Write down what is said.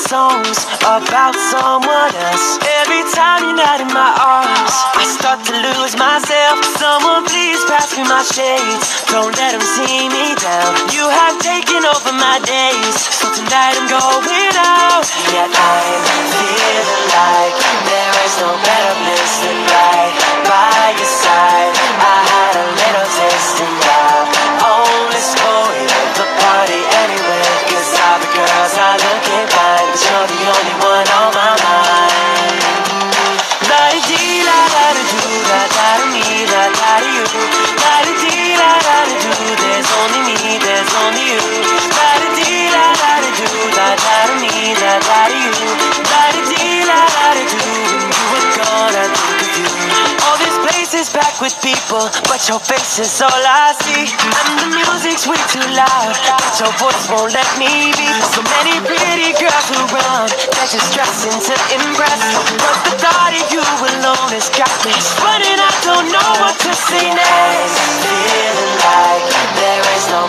songs about someone else. Every time you're not in my arms, I start to lose myself. Someone please pass me my shades, don't let them see me down. You have taken over my days, so tonight I'm going out. Yet I'm feeling like there is no better bliss than right by your side. I had a little taste and I only spoiled the party anyway, 'cause all the girls are looking fine, but you're the only one on my mind. La-di-dee, la-da-da-doo, la-da-da-me, la-da-da-you. La-di-dee, la-da-da-doo, there's only me, there's only you. La-di-dee, la-da-da-doo, la-da-da-me, la-da-da-you. La-di-dee, la-da-da-doo, when you were gone I think of you. All this place is packed with people, but your face is all I see. And the music's way too loud, but your voice won't let me be. So many pretty girls around, they're just dressing to impress, but the thought of you alone has got me running. I don't know what to say next. Feeling like there is no